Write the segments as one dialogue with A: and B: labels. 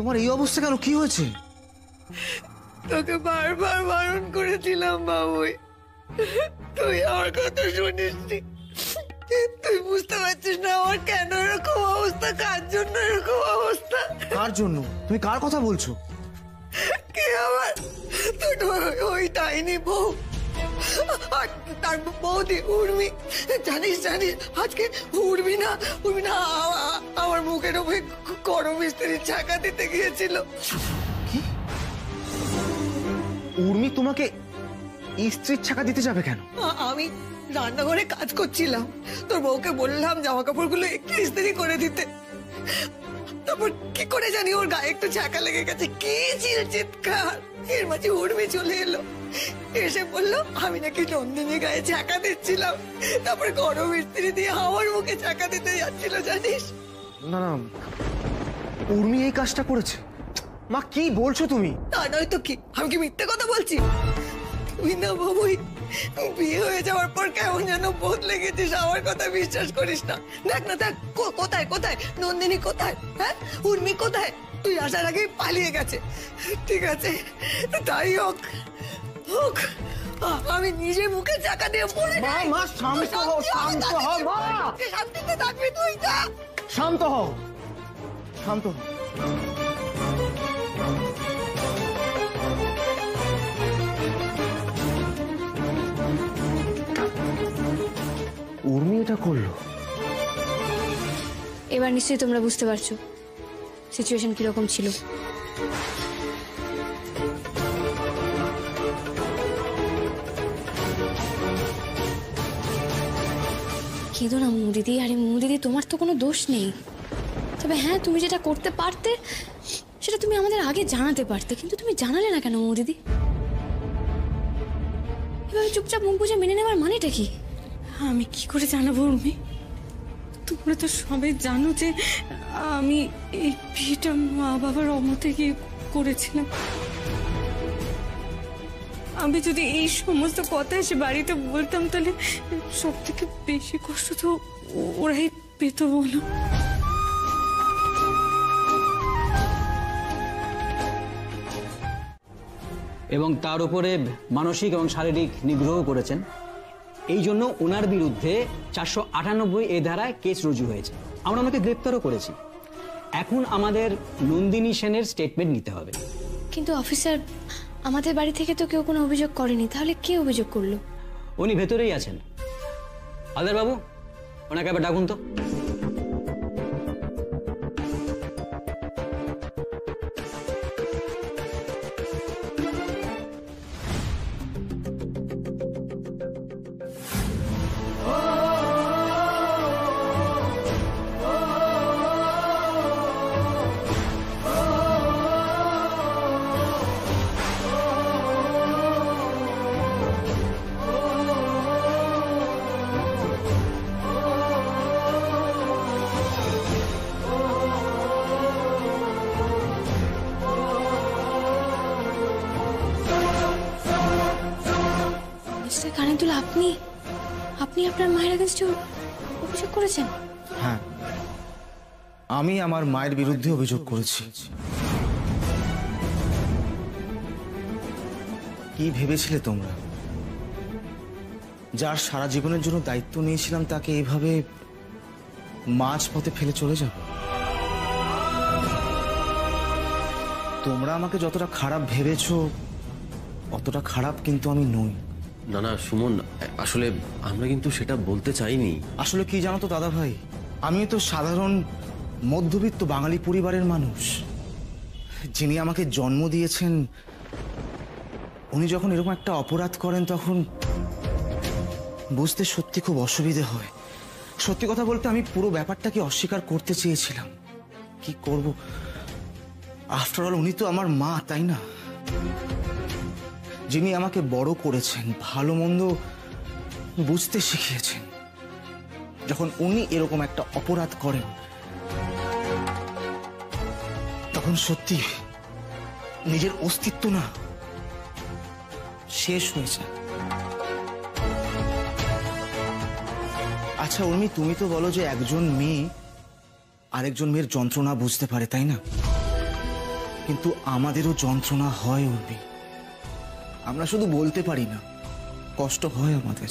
A: তোমার এই অবস্থা কেন? কি হয়েছে?
B: তোকে বারবার বারণ করেছিলাম বাবুই, তুই আমার কথা শুনিসনি। তুই বুঝতে পারছিস না আমার কেন এরকম অবস্থা, কার জন্য এরকম অবস্থা।
A: কার জন্য? তুমি কার কথা বলছো?
B: কে আবার? তোর ওই ডাইনি বউ আর তার বৌদি উর্মি। জানিস আজকে উর্মি না আমার মুখের উপরে গরম মিস্ত্রির ছাকা দিতে গিয়েছিল।
A: কি? উর্মি তোমাকে স্ত্রীর ছাকা দিতে যাবে কেন?
B: আমি রান্নাঘরে কাজ করছিলাম, তোর বউকে বললাম জামা কাপড়গুলো একটু ইস্ত্রি করে দিতে। তারপর কি করে জানি ওর গায়ে একটু ছাকা লেগে গেছে। কি চিৎকার! এর মাঝে উর্মি চলে এলো, এসে বললো আমি নাকি নন্দিনী গায়ে ছাকা দিচ্ছিলাম। তারপর গরম ইস্ত্রি দিয়ে আমার মুখে ছাকা দিতে যাচ্ছিল। জানিস
A: না না, উর্মি এই কাজটা করেছে? মা কি বলছো তুমি?
B: তা নয় তো কি, আমি কি মিথ্যে কথা বলছি? তুই না বাবুই বিয়ে হয়ে যাওয়ার পর কেমন যেন বদলে গেছিস, আমার কথা বিশ্বাস করিস না। দেখ না দেখ, কোথায় নন্দিনী, কোথায়? হ্যাঁ, উর্মি কোথায়? তুই আসার আগেই পালিয়ে গেছে। ঠিক আছে, তাই হোক। আমি নিজে মুখে চাকা দিয়ে পড়ে
A: মা মা শান্ত হও, শান্ত হও মা।
B: শান্তিতে থাকবি তুই, যা।
A: শান্ত হও, শান্ত হও। উর্মি এটা করলো?
C: এবার নিশ্চয়ই তোমরা বুঝতে পারছো সিচুয়েশন কিরকম ছিল। কেঁদো না মুদিদি। আরে মুদিদি, তোমার তো কোনো দোষ নেই। তবে হ্যাঁ, তুমি যেটা করতে পারতে সেটা তুমি আমাদের আগে জানাতে পারতে, কিন্তু তুমি জানালে না কেন মুদিদি? এভাবে চুপচাপ মুখ বুঝে মেনে নেওয়ার মানেটা কি?
D: আমি কি করে জানাবো উর্মি? তোমরা তো সবাই জানো যে আমি এই বিয়েটা মা বাবার অমতে গিয়ে করেছিলাম। আমি যদি এই সমস্ত কথা এসে বাড়িতে বলতাম তাহলে সব থেকে বেশি কষ্ট তো ওরাই পেত, বলো।
E: এবং তার উপরে মানসিক এবং শারীরিক নিগ্রহ করেছেন। এই জন্য ওনার বিরুদ্ধে 498 এ ধারায় কেস রুজু হয়েছে। আমরা ওনাকে গ্রেপ্তারও করেছি। এখন আমাদের নন্দিনী সেনের স্টেটমেন্ট নিতে হবে।
C: কিন্তু অফিসার, আমাদের বাড়ি থেকে তো কেউ কোনো অভিযোগ করেনি, তাহলে কে অভিযোগ করলো?
E: উনি ভেতরেই আছেন। হালদার বাবু, ওনাকে আবার ডাকুন তো।
C: কানেতুল, আপনি আপনার মায়ের এগেইনস্টে অভিযোগ করেছেন?
A: হ্যাঁ, আমি আমার মায়ের বিরুদ্ধে অভিযোগ করেছি। কি ভেবেছিলে তোমরা? যার সারা জীবনের জন্য দায়িত্ব নিয়েছিলাম তাকে এইভাবে মাঝ পথে ফেলে চলে যাব? তোমরা আমাকে যতটা খারাপ ভেবেছো অতটা খারাপ কিন্তু আমি নই।
F: না না সুমন, আসলে আমরা কিন্তু সেটা বলতে চাইনি।
A: আসলে কি জানো তো দাদা ভাই, আমি তো সাধারণ মধ্যবিত্ত বাঙালি পরিবারের মানুষ। যিনি আমাকে জন্ম দিয়েছেন উনি যখন এরকম একটা অপরাধ করেন তখন বুঝতে সত্যি খুব অসুবিধে হয়। সত্যি কথা বলতে আমি পুরো ব্যাপারটাকে অস্বীকার করতে চেয়েছিলাম, কি করব। আফটার অল উনি তো আমার মা, তাই না? যিনি আমাকে বড় করেছেন, ভালো মন্দ বুঝতে শিখিয়েছেন। যখন উনি এরকম একটা অপরাধ করেন তখন সত্যি নিজের অস্তিত্ব না শেষ হয়ে যায়। আচ্ছা উর্মি, তুমি তো বলো যে একজন মেয়ে আরেকজন মেয়ের যন্ত্রণা বুঝতে পারে, তাই না? কিন্তু আমাদেরও যন্ত্রণা হয় উর্মি। আমরা শুধু বলতে পারি না, কষ্ট হয় আমাদের।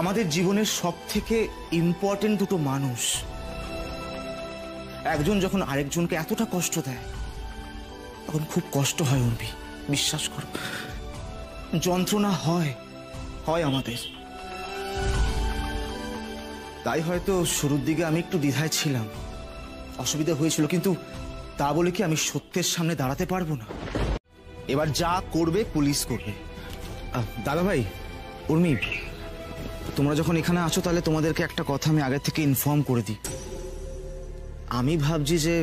A: আমাদের জীবনের সব থেকে ইম্পর্টেন্ট দুটো মানুষ, একজন যখন আরেকজনকে এতটা কষ্ট দেয় তখন খুব কষ্ট হয় উর্মি, বিশ্বাস করো। যন্ত্রণা হয় আমাদের। তাই হয়তো শুরুর দিকে আমি একটু দ্বিধায় ছিলাম, অসুবিধা হয়েছিল, কিন্তু তা বলে কি আমি সত্যের সামনে দাঁড়াতে পারবো না? এবার যা করবে পুলিশ করবে। দাদা ভাই, উর্মি, তোমরা যখন এখানে আছো তাহলে তোমাদেরকে একটা কথা আমি আগে থেকে ইনফর্ম করে দিই। আমি ভাবছি যে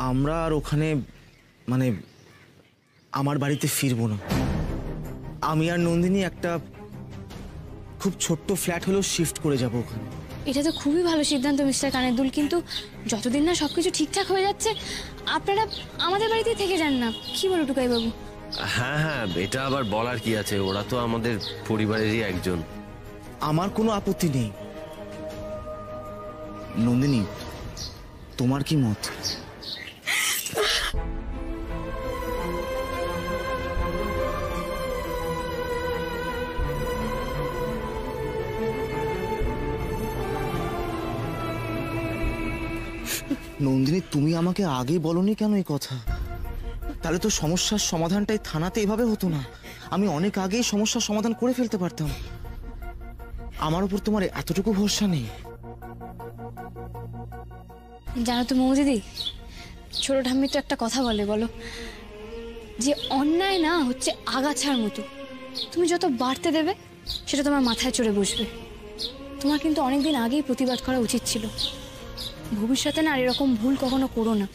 A: আমরা আর ওখানে মানে আমার বাড়িতে ফিরবো না। আমি আর নন্দিনী একটা খুব ছোট্ট ফ্ল্যাট হলেও শিফট করে যাব ওখানে।
C: এটা তো খুবই ভালো সিদ্ধান্ত মিস্টার কানেরদুল, কিন্তু যতদিন না সবকিছু ঠিকঠাক হয়ে যাচ্ছে আপনারা আমাদের বাড়িতেই থেকে যান না, কি বলো টুকাই বাবু?
F: হ্যাঁ হ্যাঁ, এটা আবার বলার কি আছে, ওরা তো আমাদের পরিবারেরই একজন।
A: আমার কোনো আপত্তি নেই। নন্দিনী, তোমার কি মত? নন্দিনী, তুমি আমাকে আগে বলনি কেন এই কথা? তাহলে তো সমস্যার সমাধানটাই থানাতে এভাবে হতো না। আমি অনেক আগেই সমস্যার সমাধান করে ফেলতে পারতাম। আমার উপর তোমার এতটুকু ভরসা নেই?
C: জানো তো মৌদিদি, ছোট ঠাম্মি তো একটা কথা বলো যে অন্যায় না হচ্ছে আগাছার মতো, তুমি যত বাড়তে দেবে সেটা তোমার মাথায় চড়ে বসবে। তোমার কিন্তু অনেকদিন আগেই প্রতিবাদ করা উচিত ছিল। ভবিষ্যতে না আর এরকম ভুল কখনো করো না।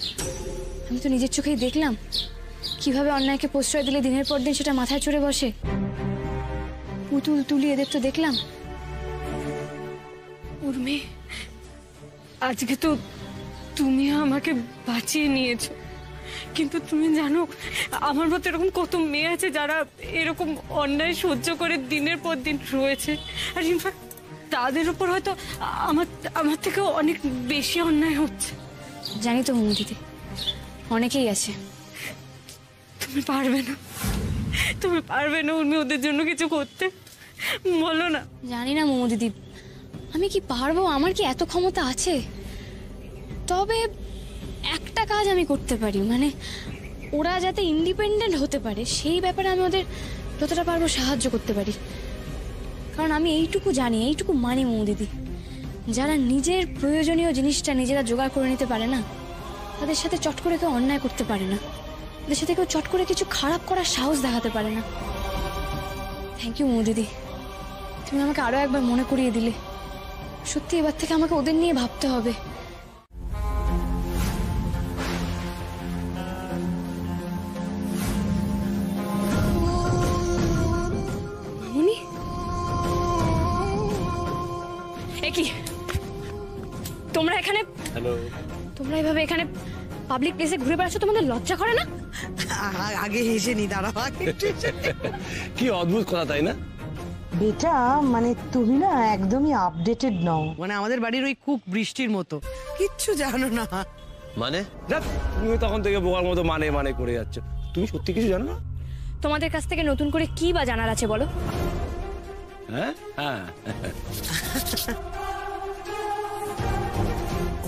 C: আমি তো নিজের চোখেই দেখলাম কিভাবে অন্যায়কে প্রশ্রয় দিলে দিনের পর দিন সেটা মাথায় চড়ে বসে। পুতুল তুলি এদের তো দেখলাম।
D: উর্মি, আজকে তো তুমি আমাকে বাঁচিয়ে নিয়েছো, কিন্তু তুমি জানো আমার মতো এরকম কত মেয়ে আছে যারা এরকম অন্যায় সহ্য করে দিনের পর দিন রয়েছে। আর ইনফ্যাক্ট তাদের উপর হয়তো আমার থেকেও অনেক বেশি অন্যায় হচ্ছে।
C: জানি তো মৌদিদি, অনেকেই আছে।
D: তুমি পারবে না উর্মি ওদের জন্য কিছু করতে? বলো না।
C: জানি না মৌদিদি, আমি কি পারবো, আমার কি এত ক্ষমতা আছে? তবে একটা কাজ আমি করতে পারি, মানে ওরা যাতে ইন্ডিপেন্ডেন্ট হতে পারে সেই ব্যাপারে আমি ওদের যতটা পারবো সাহায্য করতে পারি। কারণ আমি এইটুকু জানি, এইটুকু মানি মৌদিদি, যারা নিজের প্রয়োজনীয় জিনিসটা নিজেরা জোগাড় করে নিতে পারে না তাদের সাথে চট করে কেউ অন্যায় করতে পারে না, তাদের সাথে কেউ চট করে কিছু খারাপ করার সাহস দেখাতে পারে না। থ্যাংক ইউ মৌদিদি, তুমি আমাকে আরো একবার মনে করিয়ে দিলে। সত্যি এবার থেকে আমাকে ওদের নিয়ে ভাবতে হবে। মামুনি, কি তোমরা এখানে?
F: হ্যালো।
C: তোমরা এভাবে এখানে পাবলিক প্লেসে ঘুরে বেড়াচ্ছ, তোমাদের লজ্জা করে না?
B: আগে হেসে নি, দাঁড়াও।
F: কি অদ্ভুত কথা, তাই না?
G: বেটা, মানে তুমি না একদমই আপডেটেড নও।
B: মানে আমাদের বাড়ির ওই খুব বৃষ্টির মতো, কিচ্ছু জানো না।
F: মানে
H: তুমি তখন থেকে বোকার মতো মানে করে যাচ্ছ। তুমি সত্যি কিছু জানো না?
C: তোমাদের কাছ থেকে নতুন করে কি বা জানার আছে বলো?
H: হ্যাঁ হ্যাঁ,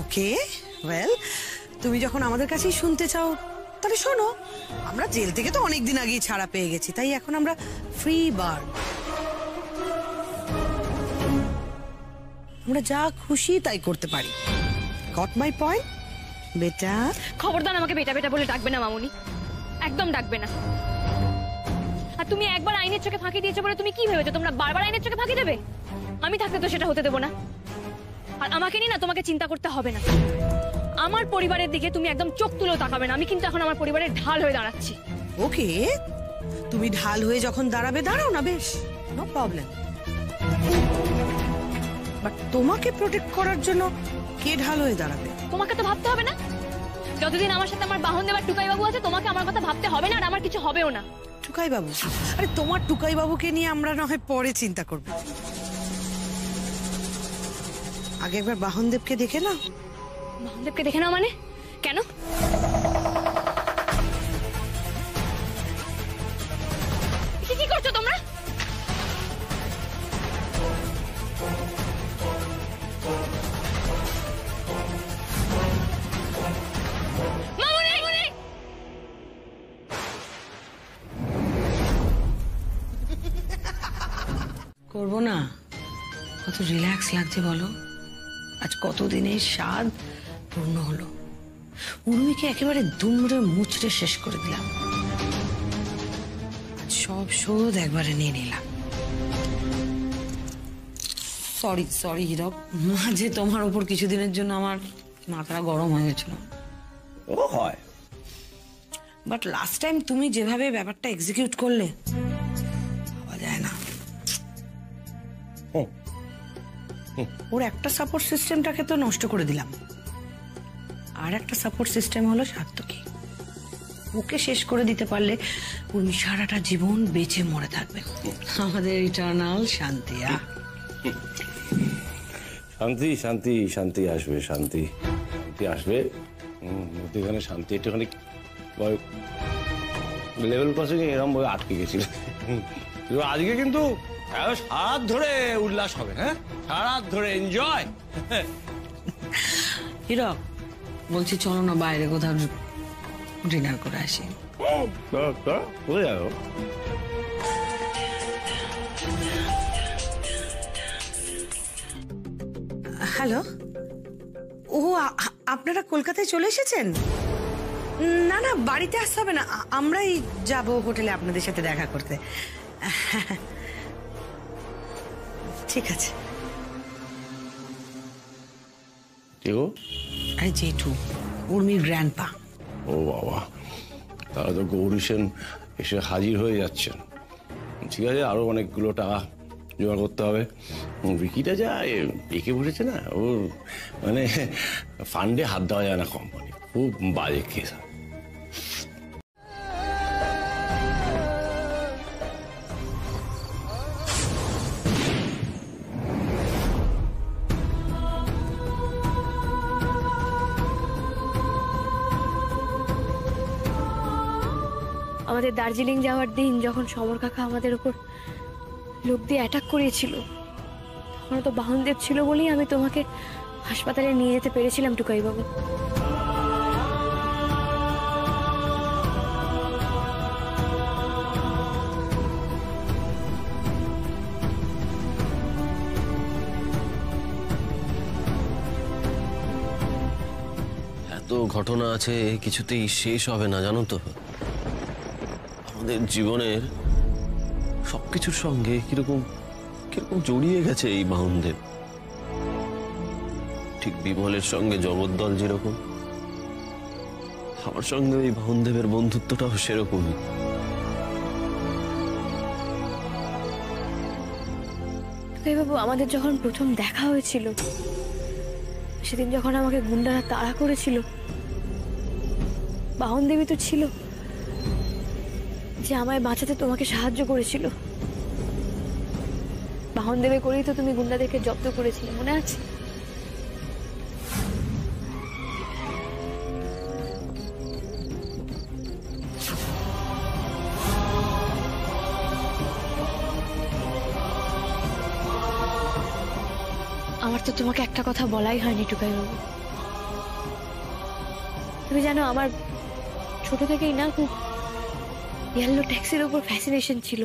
B: ওকে, ওয়েল, তুমি যখন আমাদের কাছেই শুনতে চাও তাহলে শোনো। আমরা জেল থেকে তো অনেকদিন আগেই ছাড়া পেয়ে গেছি, তাই এখন আমরা ফ্রি বার্ড। আমরা যা খুশি তাই করতে পারি। গট মাই পয়েন্ট বেটা?
C: খবরদার আমাকে বেটা বেটা বলে ডাকবে না মামুনি, একদম ডাকবে না। আর তুমি একবার আইনের চোখে ফাঁকি দিয়েছো বলে তুমি কি ভেবেছো তোমরা বারবার আইনের চোখে ফাঁকি দেবে? আমি থাকতে তো সেটা হতে দেবো না। আর আমাকে নিয়ে না তোমাকে চিন্তা করতে হবে না। আমার পরিবারের দিকে তুমি একদম চোখ তুলেও তাকাবে না। আমি কিন্তু এখন আমার পরিবারের ঢাল হয়ে দাঁড়াচ্ছি।
B: ওকে, তুমি ঢাল হয়ে যখন দাঁড়াবে দাঁড়াও না, বেশ, নো প্রবলেম। বাট তোমাকে প্রোটেক্ট করার জন্য কে ঢাল হয়ে দাঁড়াবে?
C: তোমাকে তো ভাবতে হবে না। যতদিন আমার সাথে আমার বাহন দেবার টুকাই বাবু আছে, তোমাকে আমার কথা ভাবতে হবে না, আর আমার কিছু হবেও না।
B: টুকাই বাবু? আরে তোমার টুকাই বাবুকে নিয়ে আমরা না হয় পরে চিন্তা করব। আগে একবার বাহনদেবকে দেখে নাও।
C: বাহনদেবকে দেখে নাও মানে? কেন? কি করছো তোমরা?
B: করবো না, কত রিল্যাক্স লাগছে বলো। আজ কতদিনের স্বাদ পূর্ণ হলো। উর্মিকে একেবারে দুমড়ে মুচড়ে শেষ করে দিলাম। আজ সব শোধ একবারে নিয়ে নিলাম। সরি সরি হীরক, মাঝে তোমার উপর কিছুদিনের জন্য আমার মাথাটা গরম হয়ে গেছিল।
H: ও হয়,
B: বাট লাস্ট টাইম তুমি যেভাবে ব্যাপারটা এক্সিকিউট করলে ভাবা যায় না। ওর একটা সাপোর্ট সিস্টেমটাকে তো নষ্ট করে দিলাম, আর একটা সাপোর্ট সিস্টেম হলো সাত্তকী। ওকে শেষ করে দিতে পারলে উর্মি সারাটা জীবন বেঁচে মরে থাকবে। আমাদের ইটারনাল শান্তি।
H: শান্তি শান্তি শান্তি আসবে, শান্তি শান্তি আসবে। মধ্যখানে শান্তি একটুখানি লেভেল ক্রসিং এরকম ভাবে আটকে গেছিল। আজকে কিন্তু সারা ধরে উল্লাস হবে। হ্যাঁ, সারা ধরে এনজয়।
B: হীরক, বলছি চলো না বাইরে কোথাও ডিনার করে আসি।
H: কোথায় যাবো?
B: হ্যালো, ও আপনারা কলকাতায় চলে এসেছেন? না না, বাড়িতে আসতে হবে না, আমরাই যাব হোটেলে আপনাদের সাথে দেখা করতে। ঠিক আছে। আরে জেঠু, উর্মির গ্র্যান্ডপা।
H: ও বাবা, তাহলে তো গৌরী সেন এসে হাজির হয়ে যাচ্ছেন। ঠিক আছে, আরো অনেকগুলো টাকা জোগাড় করতে হবে। বিকিটা যা এঁকে বসেছে না, ওর মানে ফান্ডে হাত দেওয়া যায় না কোম্পানি। খুব বাজে কেস।
C: আমাদের দার্জিলিং যাওয়ার দিন যখন সমর কাকা আমাদের উপর লোক দিয়ে অ্যাটাক করিয়েছিল, তখন তো বাহনদেব ছিল বলেই আমি তোমাকে হাসপাতালে নিয়ে যেতে পেরেছিলাম টুকাই বাবু।
F: এত ঘটনা আছে, কিছুতেই শেষ হবে না জানো তো। আমাদের জীবনের সবকিছুর সঙ্গে কিরকম কিরকম জড়িয়ে গেছে এই বাহনদেব। ঠিক বিমলের সঙ্গে জগদ্দল যেরকম, আমার সঙ্গে এই বাহনদেবের বন্ধুত্বটাও সেরকমই।
C: বাবু, আমাদের যখন প্রথম দেখা হয়েছিল, সেদিন যখন আমাকে গুন্ডারা তাড়া করেছিল, বাহনদেবী তো ছিল যে আমায় বাঁচাতে তোমাকে সাহায্য করেছিল। বাহনদেবে করেই তো তুমি গুন্ডাদেরকে জব্দ করেছিলে, মনে আছে? আমার তো তোমাকে একটা কথা বলাই হয়নি টুকাই বাবু। তুমি জানো, আমার ছোট থেকেই না খুব ইয়েলো ট্যাক্সির উপর ফ্যাসিনেশন ছিল।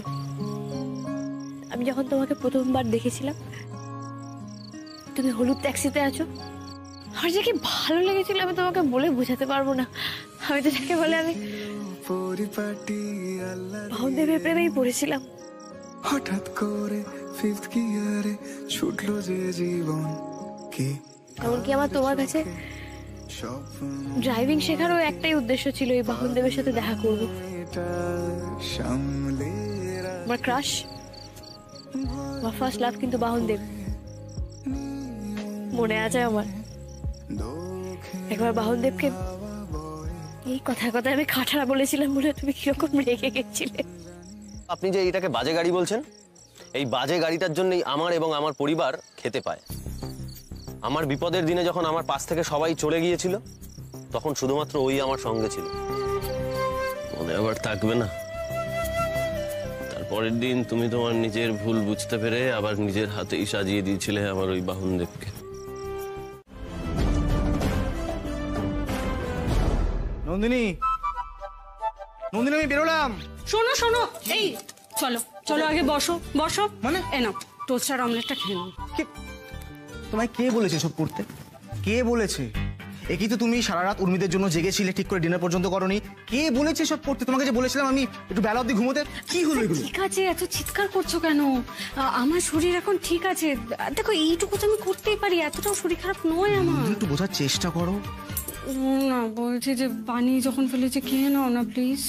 C: আমি যখন তোমাকে প্রথমবার দেখেছিলাম, তুমি হলুদ ট্যাক্সিতে আছো, আমার যে কি ভালো লেগেছিল আমি তোমাকে বলে বোঝাতে পারবো না। আমি তো যাকে বলে আমি বাহনদেবের প্রেমেই পড়েছিলাম।
I: হঠাৎ করে ফিফথ গিয়ারে ছুটলো যে জীবন কে,
C: এমনকি আমার তোমার কাছে ড্রাইভিং শেখারও একটাই উদ্দেশ্য ছিল, এই বাহনদেবের সাথে দেখা করবো। আমার ক্রাশ, আমার ফার্স্ট লাভ কিন্তু বাহনদেব। মনে আছে আমার, একবার বাহনদেবকে এই কথায় কথায় আমি খাটারা বলেছিলাম বলে তুমি কিরকম রেগে গেছিলে।
F: আপনি যে এইটাকে বাজে গাড়ি বলছেন, এই বাজে গাড়িটার জন্যই আমার এবং আমার পরিবার খেতে পায়। আমার বিপদের দিনে যখন আমার পাশ থেকে সবাই চলে গিয়েছিল, তখন শুধুমাত্র ওই আমার সঙ্গে ছিল, মনে আবার থাকবে না? তারপরের দিন তুমি তোমার নিজের ভুল বুঝতে পেরে আবার নিজের হাতেই সাজিয়ে দিয়েছিলে আমার ওই বাহনদেবকে।
A: নন্দিনী, নন্দিনী, আমি বেরোলাম।
D: শোনো শোনো, এই চলো চলো, আগে বসো বসো।
A: মানে?
D: এ নাও টোস্টার অমলেটটা খেয়ে নাও।
A: তোমায় কে বলেছে সব করতে? কে বলেছে? একই তো তুমি সারা রাত উর্মিদের জন্য জেগেছিলে, ঠিক করে ডিনার পর্যন্ত করনি। কে বলেছে সব করতে? তোমাকে যে বলেছিলাম আমি একটু বেলা অবধি ঘুমোতে, কি হলো এগুলো?
D: ঠিক আছে, এত চিৎকার করছো কেন? আমার শরীর এখন ঠিক আছে। দেখো এইটুকু তো আমি করতেই পারি, এতটাও শরীর খারাপ নয় আমার।
A: একটু বোঝার চেষ্টা করো
D: না, বলছি যে পানি যখন ফেলেছে খেয়ে নাও না প্লিজ।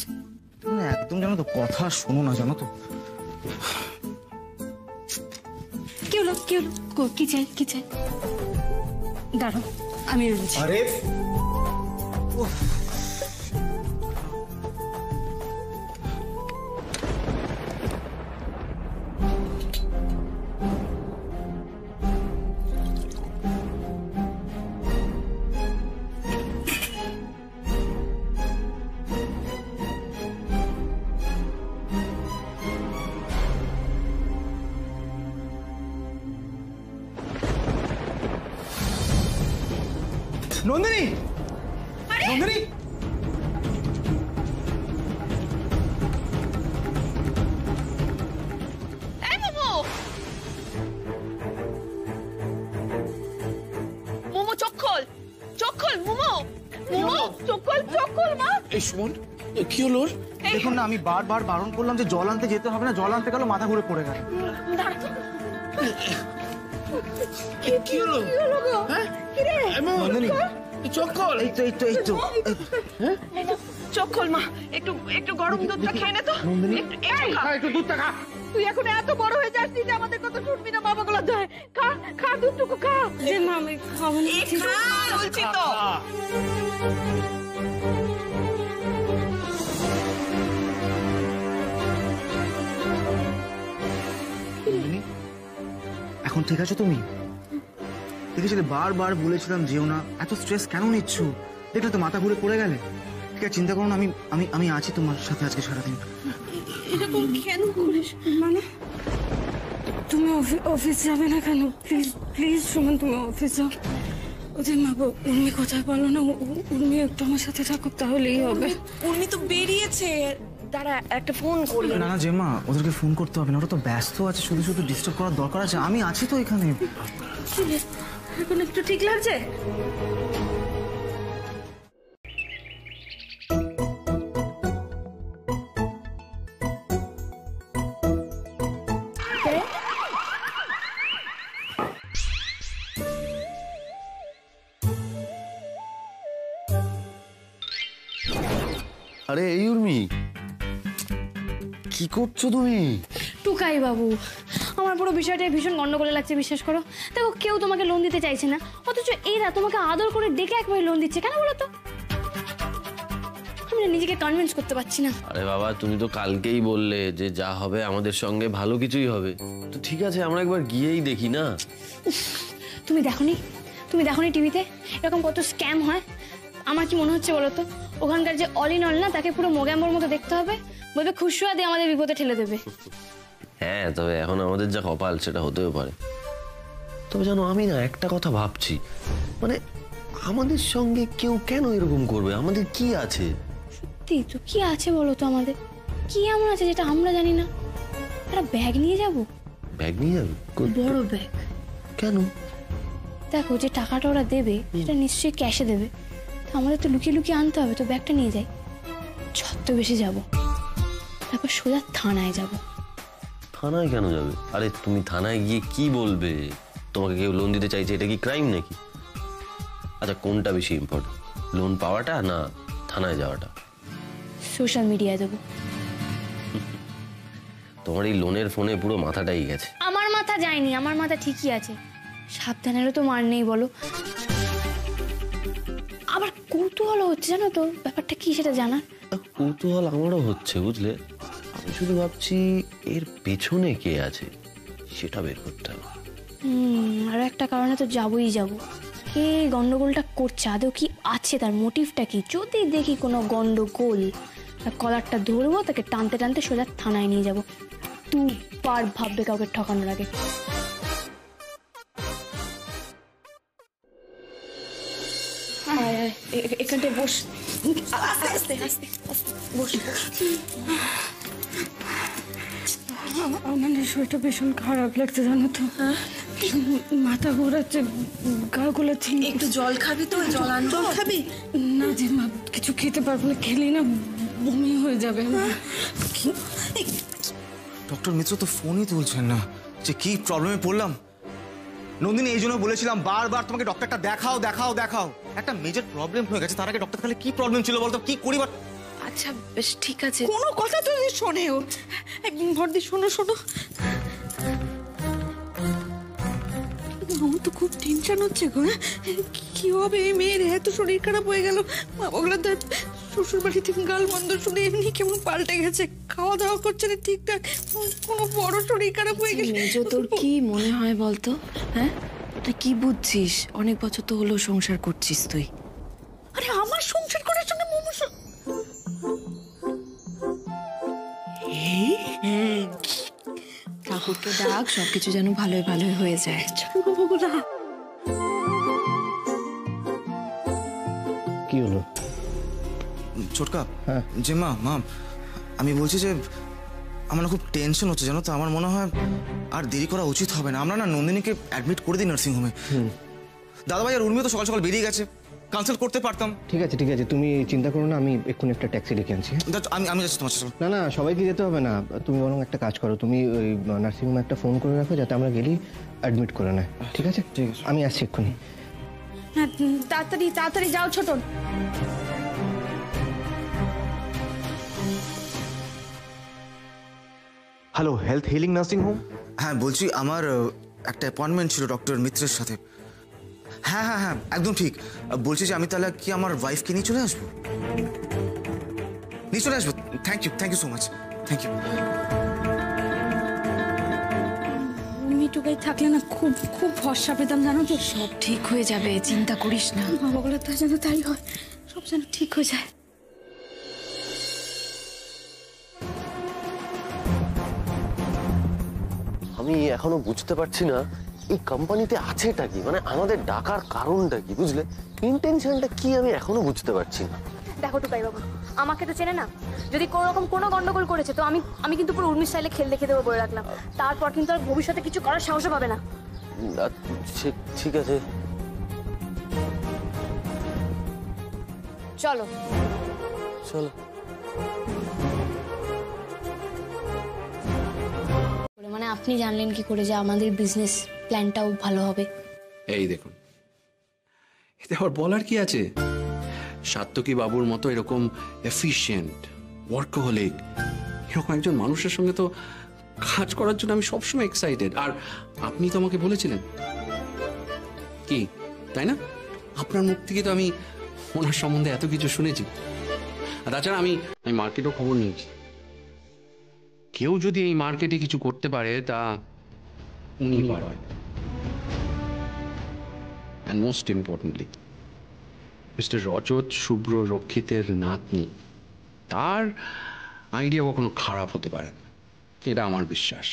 A: তুমি একদম জানো তো কথা শোনো না, জানো তো।
D: কি হলো কি হলো? কি চাই কি চাই? দাঁড়াও আমি আনছি।
A: আরে নন্দিনী, নন্দিনী,
B: মোমো চোখ খোল, চোখ খোল মোমো, মোমো চোখ খোল, চোখ খোল মা।
H: এই সুমন, কি হলো?
A: দেখুন না, আমি বারবার বারণ করলাম যে জল আনতে যেতে হবে না, জল আনতে গেল মাথা ঘুরে পড়ে গেল।
H: কি হলো?
A: নন্দিনী,
H: চোখ খোল।
A: এই তো এই তো এই তো
B: চোখ খোল মা, একটু একটু গরম দুধটা খেয়ে নে তো। একটু খা,
H: একটু দুধটা খা।
B: তুই এখন এত বড় হয়ে যাচ্ছিস যে আমাদের কথা শুনবি না, বাবা গুলো দেয়। খা খা, দুধটুকু খা।
D: যে মা আমি খাবো না।
B: খা বলছি তো।
A: নন্দিনী, এখন ঠিক আছে তুমি? দেখেছিলে বারবার বলেছিলাম যেও না, এত স্ট্রেস কেন নিচ্ছ? দেখলে তো মাথা ঘুরে পড়ে গেলে। ঠিক আছে, চিন্তা করো না, আমি আমি আমি আছি তোমার সাথে আজকে সারাদিন।
B: এরকম কেন করিস?
D: মানে তুমি অফিস যাবে না কেন? প্লিজ প্লিজ সুমন, তুমি অফিস যাও। ওদের মা উর্মি কোথায় বলো না, উর্মি একটু আমার সাথে থাকুক তাহলেই হবে।
B: উর্মি তো বেরিয়েছে, দাঁড়া একটা ফোন করি।
A: না না জেমা, ওদেরকে ফোন করতে হবে না, ওরা তো ব্যস্ত আছে, শুধু শুধু ডিস্টার্ব করার দরকার আছে? আমি আছি তো এখানে।
D: এখন একটু ঠিক লাগছে?
F: আরে এই উর্মি, কি করছো তুমি?
C: টুকাই বাবু, আমার পুরো বিষয়টা ভীষণ গন্ডগোলে লাগছে, বিশ্বাস করো। দেখো, কেউ তোমাকে লোন দিতে চাইছে না, অথচ এরা তোমাকে আদর করে ডেকে একবারে লোন দিচ্ছে। কেন বলো তো? আমি না নিজেকে কনভিন্স করতে পারছি না।
F: আরে বাবা, তুমি তো কালকেই বললে যে যা হবে আমাদের সঙ্গে ভালো কিছুই হবে। তো ঠিক আছে, আমরা একবার গিয়েই দেখি না?
C: তুমি দেখোনি? তুমি দেখোনি টিভিতে এরকম কত স্ক্যাম হয়? আমার কি মনে হচ্ছে বলো তো, ওখানকার যে অল ইন অল না, তাকে পুরো মোগ্যাম্বর মতো দেখতে হবে, বলবে খুশুয়া দিয়ে আমাদের বিপদে ঠেলে দেবে।
F: হ্যাঁ, তবে এখন আমাদের যা কপাল সেটা হতেও পারে। তবে জানো, আমি না একটা কথা ভাবছি, মানে আমাদের সঙ্গে কেউ কেন এরকম করবে? আমাদের কি আছে?
C: সত্যি তো, কি আছে বলো তো? আমাদের কি এমন আছে যেটা আমরা জানি না? একটা ব্যাগ নিয়ে যাব।
F: ব্যাগ নিয়ে যাবে?
C: বড় ব্যাগ।
F: কেন?
C: দেখো, যে টাকাটা ওরা দেবে সেটা নিশ্চয়ই ক্যাশে দেবে, তো আমাদের তো লুকিয়ে লুকিয়ে আনতে হবে। তো ব্যাগটা নিয়ে যাই, ছত্রবেশে যাব, তারপর সোজা থানায় যাব।
F: থানায় কেন যাবে? আরে তুমি থানায় গিয়ে কি বলবে? তোমাকে কেউ লোন দিতে চাইছে, এটা কি ক্রাইম নাকি? আচ্ছা, কোনটা বেশি ইম্পর্টেন্ট, লোন পাওয়াটা না থানায় যাওয়াটা?
C: সোশ্যাল মিডিয়ায় দেবো।
F: তোমার এই লোনের ফোনে পুরো মাথাটাই গেছে।
C: আমার মাথা যায়নি, আমার মাথা ঠিকই আছে। সাবধানেরও তো মার নেই বলো। আবার কৌতূহল হচ্ছে, জানো তো ব্যাপারটা কি সেটা জানার।
F: কৌতূহল আমারও হচ্ছে, বুঝলে। আমি শুধু ভাবছি এর পেছনে কে আছে সেটা বের করতে হবে।
C: আরো একটা কারণে তো যাবই যাব। কে এই গন্ডগোলটা করছে, আদৌ কি আছে, তার মোটিভটা কি। যদি দেখি কোনো গন্ডগোল, তার কলারটা ধরবো, তাকে টানতে টানতে সোজা থানায় নিয়ে যাবো। তুই পার ভাববে কাউকে ঠকানোর আগে। এখানটায় বস, আস্তে আস্তে আস্তে বস বস।
D: আমার শরীরটা ভীষণ খারাপ লাগছে জানো তো, মাথা ঘোরাচ্ছে, গা গোলাচ্ছে।
B: একটু জল খাবি তো? জল আনবো? জল খাবি
D: না যে মা, কিছু খেতে পারবো না, খেলে না বমি হয়ে যাবে।
A: ডক্টর মিত্র তো ফোনই তুলছেন না, যে কি প্রবলেমে পড়লাম। নন্দিনী, এই জন্য বলেছিলাম বারবার তোমাকে ডক্টরটা দেখাও দেখাও দেখাও। একটা মেজর প্রবলেম হয়ে গেছে, তার আগে ডক্টর তাহলে কি প্রবলেম ছিল বলতো, কি করি?
B: আচ্ছা বেশ ঠিক আছে, কোনো কথা তো শোনে ও। ভর্দি শোনো শোনো, আমার তো খুব টেনশন হচ্ছে গো। কি হবে এই মেয়ের? এত শরীর খারাপ হয়ে গেল, ওগুলো তার শ্বশুর বাড়ি থেকে গাল মন্দ শুনে এমনি কেমন পাল্টে গেছে, খাওয়া দাওয়া করছে না ঠিকঠাক, কোনো বড় শরীর খারাপ হয়ে গেছে।
J: মেজো, তোর কি মনে হয় বলতো? হ্যাঁ, তুই কি বুঝছিস? অনেক বছর তো হলো সংসার করছিস তুই।
B: আরে আমার সংসার করার জন্য
J: ঠাকুরকে ডাক, সবকিছু যেন ভালোই ভালোই হয়ে যায়।
E: কি হলো?
A: ছোটকা, যে মা, আমি বলছি যে আমার না খুব টেনশন হচ্ছে জানো তো। আমার মনে হয় আর দেরি করা উচিত হবে না। আমরা না নন্দিনীকে অ্যাডমিট করে দিই নার্সিংহোমে। দাদাভাই আর উর্মিও তো সকাল সকাল বেরিয়ে গেছে, ক্যান্সেল করতে পারতাম।
K: ঠিক আছে ঠিক আছে, তুমি চিন্তা করো না, আমি এক্ষুনি একটা ট্যাক্সি ডেকে আনছি।
A: আমি যাচ্ছি তোমার সাথে।
K: না না, সবাইকে যেতে হবে না, তুমি বরং একটা কাজ করো, তুমি ওই নার্সিংহোমে একটা ফোন করে রাখো, যাতে আমরা গেলেই অ্যাডমিট করে নেয়। ঠিক আছে ঠিক আছে, আমি আসছি এক্ষুনি।
C: হ্যাঁ, তাড়াতাড়ি তাড়াতাড়ি যাও ছোট।
L: Hello, health healing nursing home?
A: হ্যাঁ বলছি, আমার একটা অ্যাপয়েন্টমেন্ট ছিল ডক্টর মিত্রের সাথে। হ্যাঁ হ্যাঁ হ্যাঁ, একদম ঠিক। বলছি যে আমি তাহলে কি আমার ওয়াইফকে নিয়ে চলে আসবো? নিয়ে চলে আসবো। Thank you so much, thank you.
C: মিটুকাই থাকলে না খুব খুব ভরসা পেতাম জানো তো।
J: সব ঠিক হয়ে যাবে, চিন্তা করিস না।
C: বাবাগুলো তা যেন তাই হয়, সব যেন ঠিক হয়ে যায়।
F: আমি এখনো বুঝতে পারছি না এই কোম্পানিতে আছেটা কি, মানে আমাদের ডাকার কারণটা কি, বুঝলে? ইন্টেনশনটা কি আমি এখনো বুঝতে পারছি না।
C: দেখো টুকাই বাবু, আমাকে তো চেনে না, যদি কোনো রকম কোনো গন্ডগোল করেছে তো আমি কিন্তু পুরো উর্মি স্টাইলে খেল দেখে দেবো বলে রাখলাম। তারপর কিন্তু আর ভবিষ্যতে কিছু করার সাহসও পাবে না।
F: ঠিক আছে,
C: চলো
F: চলো।
C: মানে আপনি জানলেন কি করে যে আমাদের বিজনেস প্ল্যানটাও ভালো হবে?
M: এই দেখুন, এতে আবার বলার কি আছে? সাত্তকী বাবুর মতো এরকম এফিশিয়েন্ট, ওয়ার্কহলিক, এরকম একজন মানুষের সঙ্গে তো কাজ করার জন্য আমি সবসময় এক্সাইটেড। আর আপনি তো আমাকে বলেছিলেন কি, তাই না? আপনার মুখ থেকে তো আমি ওনার সম্বন্ধে এত কিছু শুনেছি। আর তাছাড়া আমি মার্কেটেও খবর নিয়েছি, কেউ যদি এই মার্কেটে কিছু করতে পারে তা উনি পারেন। অ্যান্ড মোস্ট ইম্পর্টেন্টলি, মিস্টার রজত শুভ্র রক্ষিতের নাতনি, তার আইডিয়া কখনো খারাপ হতে পারে না, এটা আমার বিশ্বাস।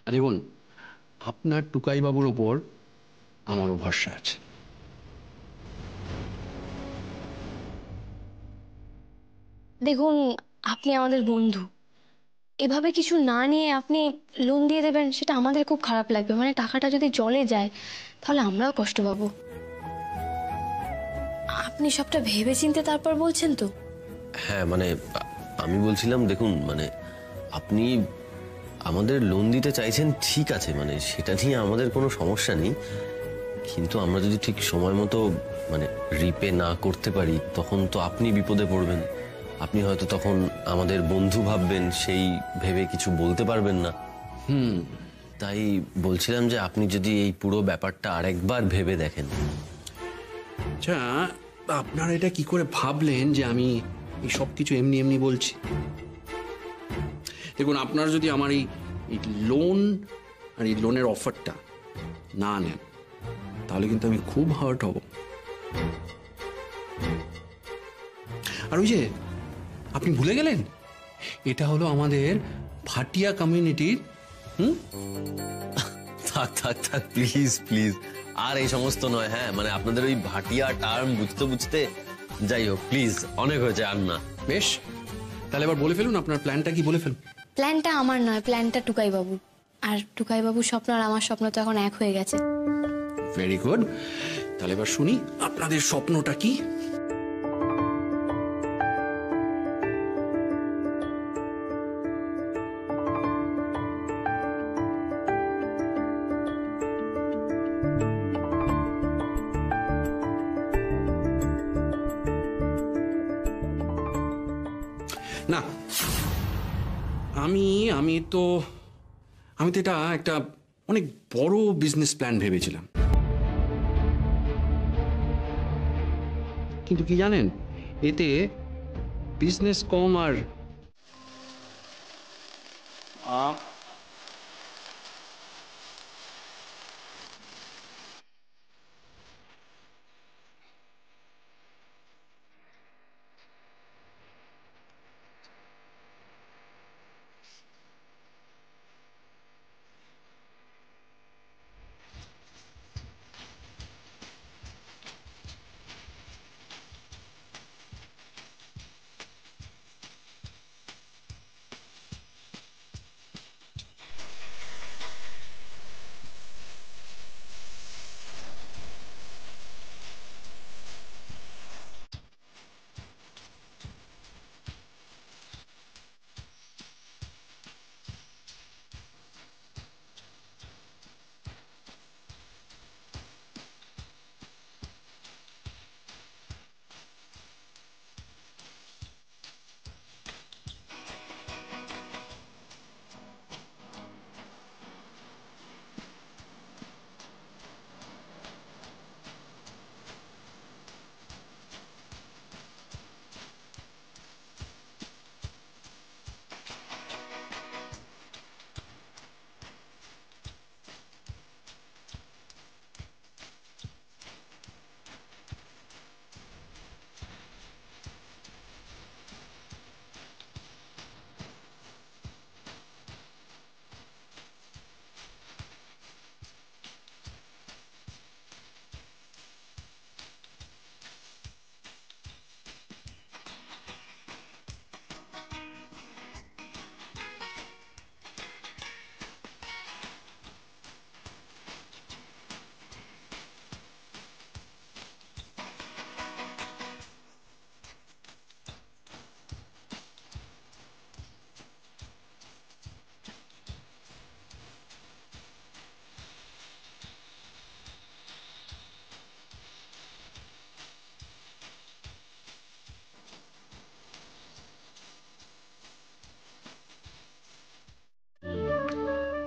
M: আর দেখুন, আপনার টুকাইবাবুর ওপর আমারও ভরসা আছে।
C: দেখুন, আপনি আমাদের বন্ধু, এভাবে কিছু না নিয়ে আপনি লোন দিয়ে দেবেন, সেটা আমাদের খুব খারাপ লাগবে। মানে টাকাটা যদি জলে যায় তাহলে আমরাও কষ্ট পাবো। আপনি সবটা ভেবে চিন্তে তারপর বলছেন তো?
F: হ্যাঁ মানে আমি বলছিলাম, দেখুন মানে আপনি আমাদের লোন দিতে চাইছেন, ঠিক আছে, মানে সেটা নিয়ে আমাদের কোনো সমস্যা নেই, কিন্তু আমরা যদি ঠিক সময় মতো মানে রিপে না করতে পারি তখন তো আপনি বিপদে পড়বেন। আপনি হয়তো তখন আমাদের বন্ধু ভাববেন, সেই ভেবে কিছু বলতে পারবেন না। তাই বলছিলাম যে আপনি যদি এই পুরো ব্যাপারটা আরেকবার ভেবে দেখেন।
M: আচ্ছা, আপনারা এটা কি করে ভাবলেন যে আমি এই সব কিছু এমনি এমনি বলছি? দেখুন, আপনারা যদি আমার এই লোন আর এই লোনের অফারটা না নেন, তাহলে কিন্তু আমি খুব হার্ট হব। আর ওই যে আপনি ভুলে গেলেন, এটা হলো আমাদের ভাটিয়া কমিউনিটির।
F: থাক থাক থাক, প্লিজ প্লিজ, আর এই সমস্ত নয়। হ্যাঁ মানে আপনাদের ওই ভাটিয়া টার্ম বুঝতে বুঝতে, যাই হোক প্লিজ, অনেক হয়েছে, আর না।
M: বেশ, তাহলে এবার বলে ফেলুন আপনার প্ল্যানটা কি, বলে ফেলুন।
C: প্ল্যানটা আমার নয়, প্ল্যানটা টুকাই বাবু। আর টুকাই বাবুর স্বপ্ন আর আমার স্বপ্ন তো এখন এক হয়ে গেছে।
M: ভেরি গুড, তাহলে এবার শুনি আপনাদের স্বপ্নটা কি। না, আমি তো এটা একটা অনেক বড় বিজনেস প্ল্যান ভেবেছিলাম, কিন্তু কি জানেন, এতে বিজনেস কম আর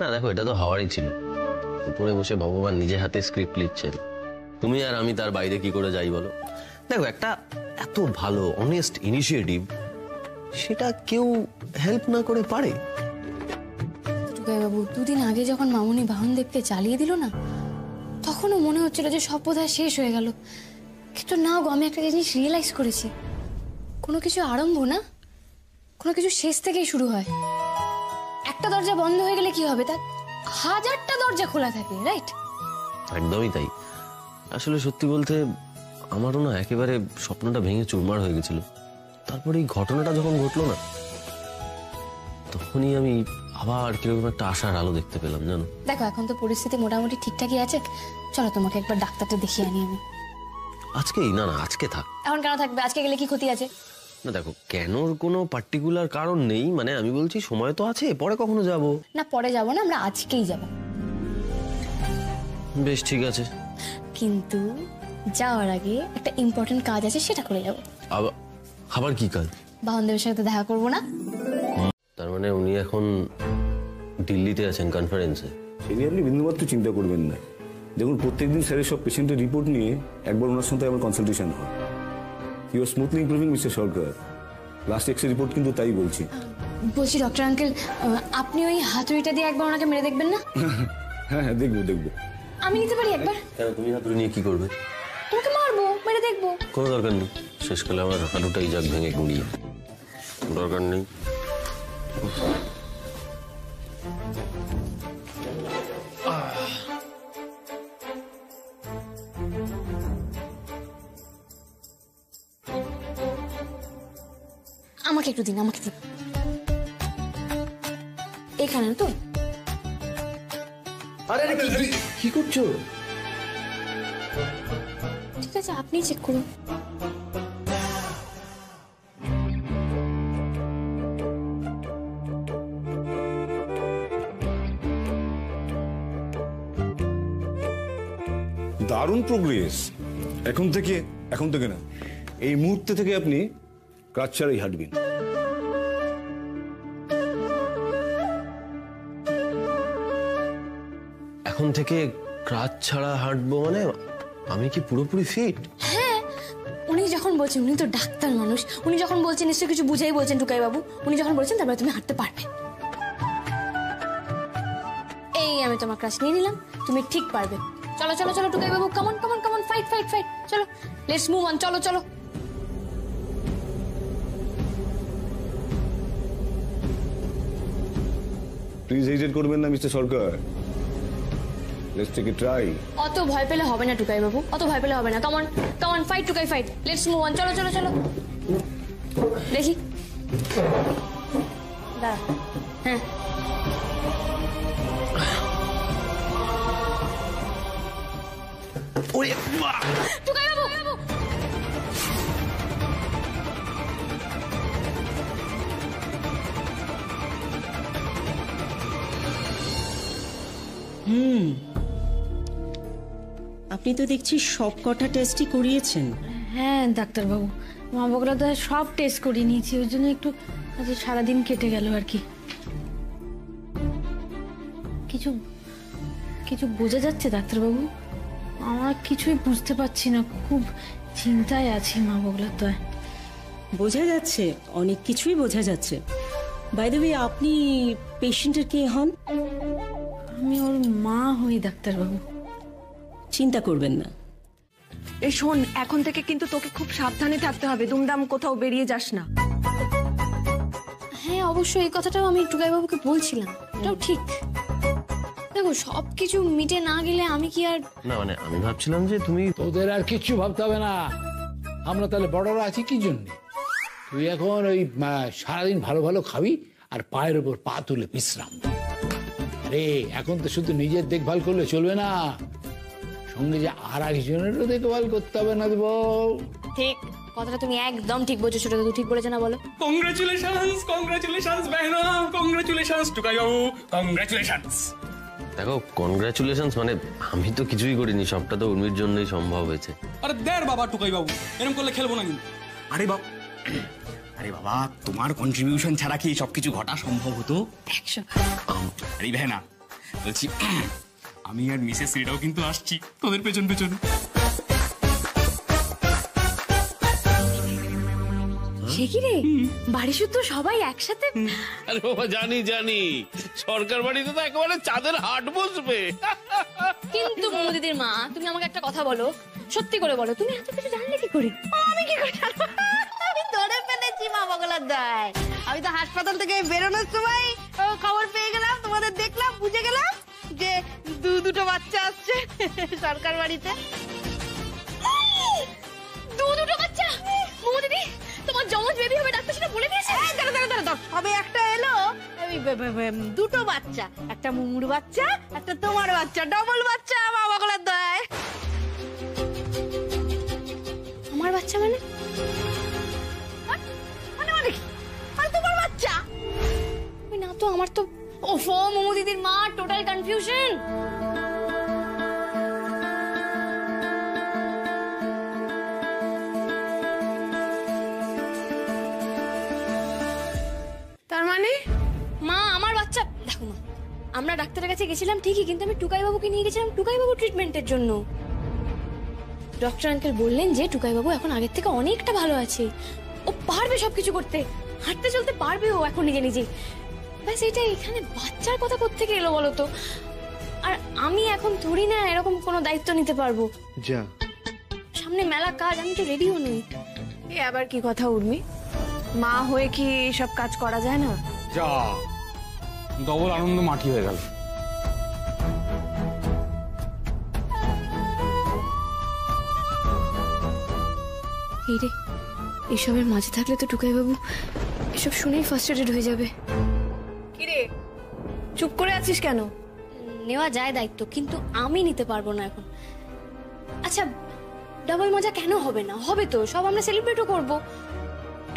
F: না দেখো, এটা তো হওয়ারই ছিল। উপরে বসে ভগবান নিজে হাতে স্ক্রিপ্ট লিখছেন, তুমি আর আমি তার বাইরে কি করে যাই বলো? দেখো, একটা এত ভালো অনেস্ট ইনিশিয়েটিভ, সেটা কেউ হেল্প না করে পারে?
C: টুকাই বাবু, দুদিন আগে যখন মামুনি বাহনদেবকে চালিয়ে দিল না, তখনও মনে হচ্ছিল যে সব বোধহয় শেষ হয়ে গেল। কিন্তু না গো, আমি একটা জিনিস রিয়েলাইজ করেছি, কোনো কিছু আরম্ভ না, কোনো কিছু শেষ থেকেই শুরু হয়। একটা দরজা বন্ধ হয়ে গেলে কি হবে, তার হাজারটা দরজা খোলা থাকে, রাইট?
F: একদমই তাই। আসলে সত্যি বলতে আমারও না একেবারে স্বপ্নটা ভেঙে চুরমার হয়ে গেছিল। তারপরে এই ঘটনাটা যখন ঘটলো না, তখনই আমি আবার কিরকম একটা আশার আলো দেখতে পেলাম, জানো।
C: দেখো, এখন তো পরিস্থিতি মোটামুটি ঠিকঠাকই আছে, চলো তোমাকে একবার ডাক্তারটা দেখিয়ে আনি আমি।
F: আজকেই? না না, আজকে থাক।
C: এখন কেন থাকবে? আজকে গেলে কি ক্ষতি আছে?
F: না দেখো, কেনর কোনো পার্টিকুলার কারণ নেই, মানে আমি বলছি সময় তো আছে, পরে কখনো যাব।
C: না পরে যাব না, আমরা আজকেই যাব।
F: বেশ ঠিক আছে,
C: কিন্তু যাওয়ার আগে একটা ইম্পর্টেন্ট কাজ আছে, সেটা করে যাব।
F: আবার কি কাজ?
C: বাহনদেবের সাথে দেখা করব না?
F: তার মানে উনি এখন দিল্লিতে আছেন কনফারেন্সে?
N: সে নিয়ে আপনি বিন্দুমাত্র চিন্তা করবেন না। দেখুন, প্রত্যেকদিন স্যারের সব পেশেন্টের রিপোর্ট নিয়ে একবার ওনার সাথে আমার কনসালটেশন হয়। You are smoothly improving Mister Sarkar. Last X report কিন্তু তাই বলছি।
C: বলছি ডক্টর আঙ্কেল, আপনি ওই হাতুড়িটা দিয়ে একবার ওনাকে মেরে দেখবেন না?
N: হ্যাঁ হ্যাঁ, দেখবো দেখবো।
C: আমি নিতে পারি একবার?
F: কেন, তুমি হাতুড়ি নিয়ে কি করবে?
C: তোমাকে মারবো, মেরে দেখবো।
F: কোনো দরকার নেই, শেষকালে আমার হাঁটুটাই যাক ভেঙে গুঁড়িয়ে। দরকার নেই।
C: আমাকে একটু দিন, আমাকে দিন। এখানে তো?
K: আরে কি করছো?
C: ঠিক আছে, আপনি চেক করুন।
N: দারুণ প্রোগ্রেস। এখন থেকে না, এই মুহূর্তে থেকে আপনি কাজ ছাড়াই হাঁটবেন।
F: এখন থেকে ক্রাচ ছাড়া হাঁটবো মানে? আমি কি পুরোপুরি ফিট?
C: হ্যাঁ, উনি যখন বলছেন, উনি তো ডাক্তার মানুষ, উনি যখন বলছেন নিশ্চয়ই কিছু বুঝাই বলছেন টুকাই বাবু। উনি যখন বলছেন তারপরে তুমি হাঁটতে পারবে। এই আমি তোমার ক্রাশ নিয়ে নিলাম, তুমি ঠিক পারবে। চলো চলো চলো টুকাই বাবু, come on come on come on, fight fight fight, চলো লেটস মুভ অন, চলো চলো।
N: প্লিজ হেজিটেট করবেন না Mister Sarkar. Let's take a try.
C: অত ভয় পেলে হবে না টুকাই বাবু, অত ভয় পেলে হবে না। Come on come on, fight Tukai fight, let's move on, চলো চলো চলো। দেখি, দাঁড়া। হ্যাঁ, টুকাই বাবু।
O: আপনি তো দেখছি সব কটা টেস্টই করিয়েছেন।
D: হ্যাঁ ডাক্তারবাবু, মা বগলা তো সব টেস্ট করিয়ে নিয়েছি, ওই জন্য একটু আজ সারাদিন কেটে গেল আর কি। কিছু কিছু বোঝা যাচ্ছে ডাক্তারবাবু? আমার কিছুই বুঝতে পারছি না, খুব চিন্তায় আছি মা বগলার দয়।
O: বোঝা যাচ্ছে, অনেক কিছুই বোঝা যাচ্ছে। বাই দ্য ওয়ে, আপনি পেশেন্টের কে হন?
D: আমি ওর মা হই ডাক্তারবাবু।
O: চিন্তা করবেন না।
J: এই শোন, এখন থেকে কিন্তু তোকে খুব সাবধানে থাকতে হবে, দুমদাম কোথাও বেরিয়ে যাস না।
C: হ্যাঁ অবশ্যই, এই কথাটাও আমি টুকাই বাবুকে বলছিলাম, এটাও ঠিক। দেখো, সবকিছু মিটে না গেলে আমি কি আর...
F: না মানে আমি ভাবছিলাম যে তুমি...
P: তোদের আর কিচ্ছু ভাবতে হবে না, আমরা তাহলে বড়রা আছি কি জন্য? তুই এখন ওই সারাদিন ভালো ভালো খাবি আর পায়ের উপর পা তুলে বিশ্রাম। আরে এখন তো শুধু নিজের দেখভাল করলে চলবে না, সঙ্গে যে আর একজনেরও দেখভাল করতে হবে না। দেব
C: ঠিক কথাটা তুমি একদম ঠিক বলছো, ছোট দাদু ঠিক বলেছে না বলো?
Q: কংগ্রাচুলেশনস কংগ্রাচুলেশনস বেহনা, কংগ্রাচুলেশনস টুকাই বাবু, কংগ্রাচুলেশনস।
F: দেখো, কনগ্রাচুলেশনস মানে আমি তো কিছুই করিনি, সবটা তো উর্মির জন্যই সম্ভব হয়েছে।
Q: আরে দেখ বাবা টুকাই বাবু, এরকম করলে খেলবো না কিন্তু।
R: আরে বাবা, তোমার কন্ট্রিবিউশন ছাড়া কি সবকিছু ঘটা সম্ভব হতো?
C: 100।
R: আরে ভেনা বলছি, আমি আর মিসেস রিডাও কিন্তু আসছি তোদের পেছন পেছন।
C: সে কি রে, বাড়ি শুদ্ধ সবাই একসাথে?
S: আরে বাবা জানি জানি, সরকার বাড়িতে তো একেবারে চাঁদের হাট বসবে।
C: কিন্তু দিদির মা, তুমি আমাকে একটা কথা বলো, সত্যি করে বলো, তুমি এত কিছু জানলে কি করে?
B: আমি কি করে জানবো? আমি ধরে ফেলেছি মা বগলার দায়। আমি তো হাসপাতাল থেকে বেরোনোর সময় খবর পেয়ে গেলাম, তোমাদের দেখলাম, বুঝে গেলাম যে দুটো বাচ্চা আসছে সরকার বাড়িতে।
C: দুটো বাচ্চা? মোমো দিদি, তোমার জমজ বেবি হবে, ডাক্তার সেটা বলে দিয়েছে?
B: দাঁড়া, সবে একটা এলো, দুটো বাচ্চা, একটা মুমুর বাচ্চা, একটা তোমার বাচ্চা, ডবল বাচ্চা মা বগলার দয়।
C: আমার বাচ্চা মানে?
B: মানে তোমার বাচ্চা?
C: না তো, আমার তো... ওফো মোমো দিদির মা, টোটাল কনফিউশন।
D: তার মানে?
C: মা, আমার বাচ্চা... দেখো মা, আমরা ডাক্তারের কাছে গেছিলাম ঠিকই, কিন্তু আমি টুকাই বাবুকে নিয়ে গেছিলাম টুকাই বাবু ট্রিটমেন্টের জন্য। ডক্টর আঙ্কেল বললেন যে টুকাই বাবু এখন আগের থেকে অনেকটা ভালো আছে, ও পারবে সবকিছু করতে, হাঁটতে চলতে পারবে ও এখন নিজে নিজে। ব্যাস এটাই। এখানে বাচ্চার কথা কোত্থেকে এলো বলো তো? আর আমি এখন থোড়ি না এরকম কোনো দায়িত্ব নিতে পারবো।
K: যা,
C: সামনে মেলা কাজ, আমি তো রেডিও নই।
J: এ আবার কি কথা উর্মি? মা হয়ে কি সব কাজ করা যায় না?
Q: যা, ডবল আনন্দ মাটি হয়ে গেল।
C: এই রে, এসবের মাঝে থাকলে তো টুকাই বাবু এসব শুনেই ফার্স্ট্রেটেড হয়ে যাবে।
J: কি রে, চুপ করে আছিস কেন?
C: নেওয়া যায় দায়িত্ব, কিন্তু আমি নিতে পারবো না এখন। আচ্ছা, ডাবল মজা কেন হবে না? হবে তো, সব আমরা সেলিব্রেটও করবো।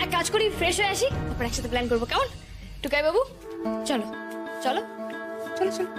C: এক কাজ করি, ফ্রেশ হয়ে আসি, তারপর একসাথে প্ল্যান করবো, কেমন? টুকাই বাবু চলো চলো চলো চলো।